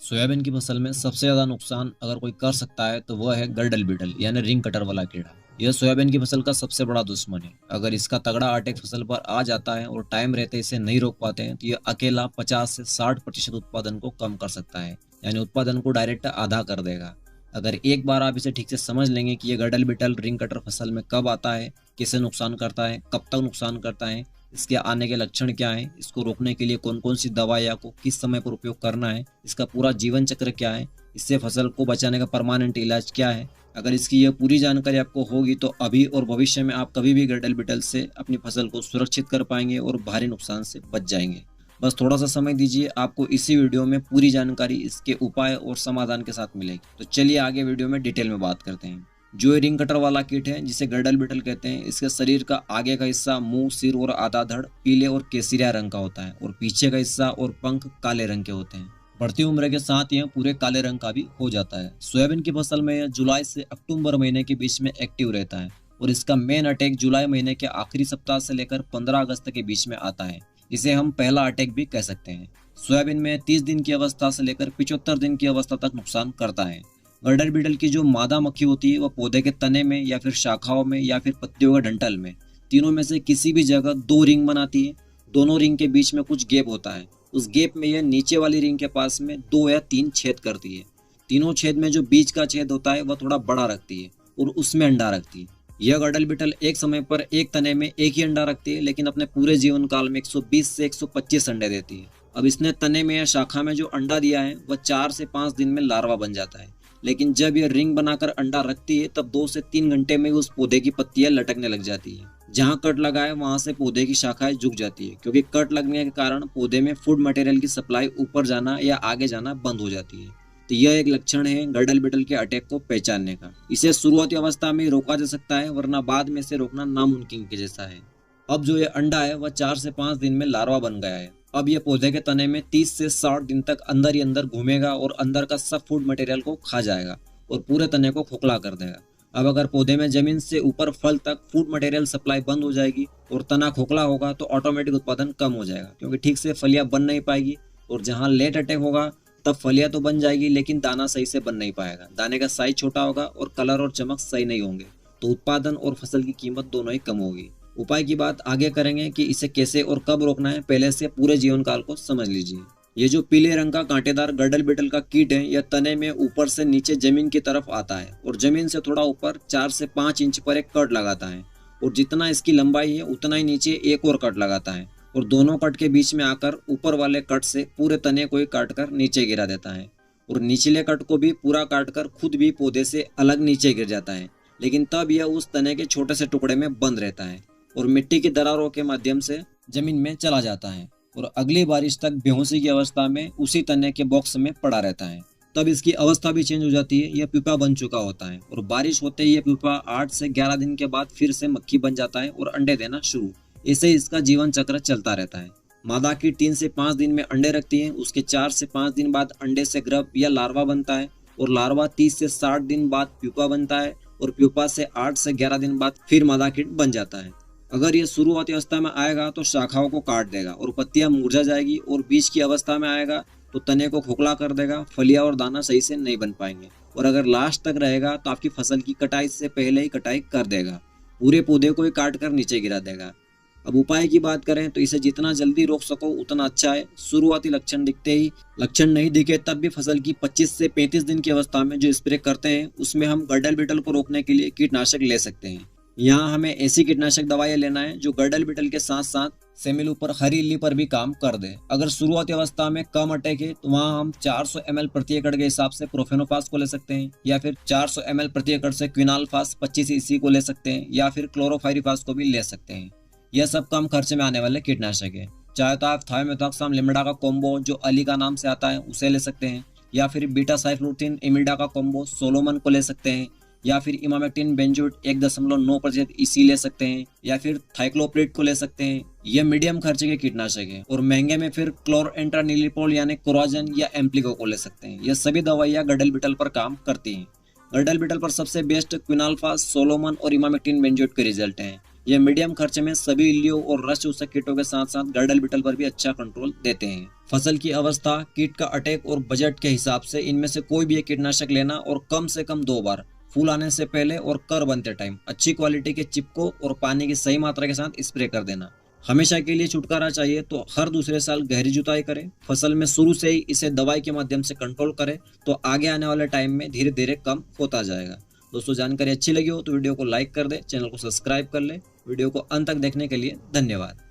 Soybean की फसल में सबसे ज़्यादा नुकसान अगर कोई कर सकता है तो वह है गर्डल बीटल यानी रिंग कटर वाला कीड़ा। यह सोयाबीन की फसल का सबसे बड़ा दुश्मन है। अगर इसका तगड़ा अटैक फसल पर आ जाता है और टाइम रहते इसे नहीं रोक पाते हैं तो यह अकेला 50 से 60% उत्पादन को कम कर सकता है, यानी उत्पादन को डायरेक्ट आधा कर देगा। अगर एक बार आप इसे ठीक से समझ लेंगे कि यह गर्डल बीटल रिंग कटर फसल में कब आता है, किसे नुकसान करता है, कब तक नुकसान करता है, इसके आने के लक्षण क्या हैं, इसको रोकने के लिए कौन कौन सी दवाइयाँ को किस समय पर उपयोग करना है, इसका पूरा जीवन चक्र क्या है, इससे फसल को बचाने का परमानेंट इलाज क्या है। अगर इसकी यह पूरी जानकारी आपको होगी तो अभी और भविष्य में आप कभी भी गर्डल बीटल से अपनी फसल को सुरक्षित कर पाएंगे और भारी नुकसान से बच जाएंगे। बस थोड़ा सा समय दीजिए, आपको इसी वीडियो में पूरी जानकारी इसके उपाय और समाधान के साथ मिलेगी। तो चलिए आगे वीडियो में डिटेल में बात करते हैं। जो रिंग कटर वाला कीट है जिसे गर्डल बीटल कहते हैं, इसके शरीर का आगे का हिस्सा मुंह, सिर और आधा धड़ पीले और केसरिया रंग का होता है और पीछे का हिस्सा और पंख काले रंग के होते हैं। बढ़ती उम्र के साथ यह पूरे काले रंग का भी हो जाता है। सोयाबीन की फसल में यह जुलाई से अक्टूबर महीने के बीच में एक्टिव रहता है और इसका मेन अटैक जुलाई महीने के आखिरी सप्ताह से लेकर 15 अगस्त के बीच में आता है। इसे हम पहला अटैक भी कह सकते हैं। सोयाबीन में 30 दिन की अवस्था से लेकर 75 दिन की अवस्था तक नुकसान करता है। गर्डल बीटल की जो मादा मक्खी होती है वह पौधे के तने में या फिर शाखाओं में या फिर पत्तियों के डंठल में, तीनों में से किसी भी जगह 2 रिंग बनाती है। दोनों रिंग के बीच में कुछ गैप होता है। उस गैप में यह नीचे वाली रिंग के पास में 2 या 3 छेद करती है। तीनों छेद में जो बीच का छेद होता है वह थोड़ा बड़ा रखती है और उसमें अंडा रखती है। यह गर्डल बीटल एक समय पर एक तने में एक ही अंडा रखती है, लेकिन अपने पूरे जीवन काल में 120 से 125 अंडे देती है। अब इसने तने में या शाखा में जो अंडा दिया है वह 4 से 5 दिन में लार्वा बन जाता है, लेकिन जब यह रिंग बनाकर अंडा रखती है तब 2 से 3 घंटे में उस पौधे की पत्तियां लटकने लग जाती है। जहां कट लगा है वहां से पौधे की शाखाएं झुक जाती है, क्योंकि कट लगने के कारण पौधे में फूड मटेरियल की सप्लाई ऊपर जाना या आगे जाना बंद हो जाती है। तो यह एक लक्षण है गर्डल बीटल के अटैक को पहचानने का। इसे शुरुआती अवस्था में रोका जा सकता है, वरना बाद में इसे रोकना नामुमकिन के जैसा है। अब जो ये अंडा है वह 4 से 5 दिन में लार्वा बन गया है। अब यह पौधे के तने में 30 से 60 दिन तक अंदर ही अंदर घूमेगा और अंदर का सब फूड मटेरियल को खा जाएगा और पूरे तने को खोखला कर देगा। अब अगर पौधे में जमीन से ऊपर फल तक फूड मटेरियल सप्लाई बंद हो जाएगी और तना खोखला होगा तो ऑटोमेटिक उत्पादन कम हो जाएगा, क्योंकि ठीक से फलियां बन नहीं पाएगी। और जहां लेट अटैक होगा तब फलियां तो बन जाएगी, लेकिन दाना सही से बन नहीं पाएगा। दाने का साइज छोटा होगा और कलर और चमक सही नहीं होंगे, तो उत्पादन और फसल की कीमत दोनों ही कम होगी। उपाय की बात आगे करेंगे कि इसे कैसे और कब रोकना है, पहले से पूरे जीवन काल को समझ लीजिए। ये जो पीले रंग का कांटेदार गर्डल बीटल का कीट है, यह तने में ऊपर से नीचे जमीन की तरफ आता है और जमीन से थोड़ा ऊपर 4 से 5 इंच पर एक कट लगाता है और जितना इसकी लंबाई है उतना ही नीचे एक और कट लगाता है और दोनों कट के बीच में आकर ऊपर वाले कट से पूरे तने को ही काट कर नीचे गिरा देता है और निचले कट को भी पूरा काट कर खुद भी पौधे से अलग नीचे गिर जाता है। लेकिन तब यह उस तने के छोटे से टुकड़े में बंद रहता है और मिट्टी की दरारों के माध्यम से जमीन में चला जाता है और अगली बारिश तक बेहोशी की अवस्था में उसी तने के बॉक्स में पड़ा रहता है। तब इसकी अवस्था भी चेंज हो जाती है, यह प्यूपा बन चुका होता है और बारिश होते ही यह प्यूपा 8 से 11 दिन के बाद फिर से मक्खी बन जाता है और अंडे देना शुरू। ऐसे इसका जीवन चक्र चलता रहता है। मादा कीट 3 से 5 दिन में अंडे रखती है, उसके 4 से 5 दिन बाद अंडे से ग्रब या लार्वा बनता है और लार्वा 30 से 60 दिन बाद प्यूपा बनता है और प्यूपा से 8 से 11 दिन बाद फिर मादा कीट बन जाता है। अगर यह शुरुआती अवस्था में आएगा तो शाखाओं को काट देगा और पत्तियां मुरझा जाएगी और बीज की अवस्था में आएगा तो तने को खोखला कर देगा, फलियां और दाना सही से नहीं बन पाएंगे और अगर लास्ट तक रहेगा तो आपकी फसल की कटाई से पहले ही कटाई कर देगा, पूरे पौधे को ही काट कर नीचे गिरा देगा। अब उपाय की बात करें तो इसे जितना जल्दी रोक सको उतना अच्छा है। शुरुआती लक्षण दिखते ही, लक्षण नहीं दिखे तब भी फसल की 25 से 35 दिन की अवस्था में जो स्प्रे करते हैं उसमें हम गर्डल बीटल को रोकने के लिए कीटनाशक ले सकते हैं। यहाँ हमें ऐसी कीटनाशक दवाइयाँ लेना है जो गर्डल बीटल के साथ साथ सेमिल पर हरी इल्ली पर भी काम कर दे। अगर शुरुआती अवस्था में कम अटैक है तो वहाँ हम 400 ml प्रति एकड़ के हिसाब से प्रोफेनोफास को ले सकते हैं या फिर 400 ml प्रति एकड़ से क्विनाल्फास 25 EC को ले सकते हैं या फिर क्लोरोफाइरिफास को भी ले सकते हैं। यह सब कम खर्चे में आने वाले कीटनाशक है। चाहे तो आप थायोमेथॉक्साम लिम्बडा का कॉम्बो जो अली का नाम से आता है उसे ले सकते हैं या फिर बीटा साइफ्लुथिन इमिडा का कॉम्बो सोलोमन को ले सकते हैं या फिर इमामेक्टिन बेंजोएट 1.9% EC ले सकते हैं या फिर थाइक्लोप्रिड को ले सकते हैं। यह मीडियम खर्चे के कीटनाशक है और महंगे में फिर क्लोरएंट्रानिलिप्रोल यानी कोराजन या एम्प्लिको को ले सकते हैं। यह सभी दवाइयाँ गर्डल बीटल पर काम करती हैं। गर्डल बीटल पर सबसे बेस्ट क्विनाल्फास, सोलोमन और इमामेक्टिन बेंजोएट के रिजल्ट हैं। यह मीडियम खर्चे में सभी इल्लियों और रस चूसक कीटों के साथ साथ गर्डल बीटल पर भी अच्छा कंट्रोल देते हैं। फसल की अवस्था, कीट का अटैक और बजट के हिसाब से इनमें से कोई भी एक कीटनाशक लेना और कम से कम 2 बार, फूल आने से पहले और कर बनते टाइम अच्छी क्वालिटी के चिपको और पानी की सही मात्रा के साथ स्प्रे कर देना। हमेशा के लिए छुटकारा चाहिए तो हर दूसरे साल गहरी जुताई करें, फसल में शुरू से ही इसे दवाई के माध्यम से कंट्रोल करें तो आगे आने वाले टाइम में धीरे धीरे कम होता जाएगा। दोस्तों, जानकारी अच्छी लगी हो तो वीडियो को लाइक कर दे, चैनल को सब्सक्राइब कर ले। वीडियो को अंत तक देखने के लिए धन्यवाद।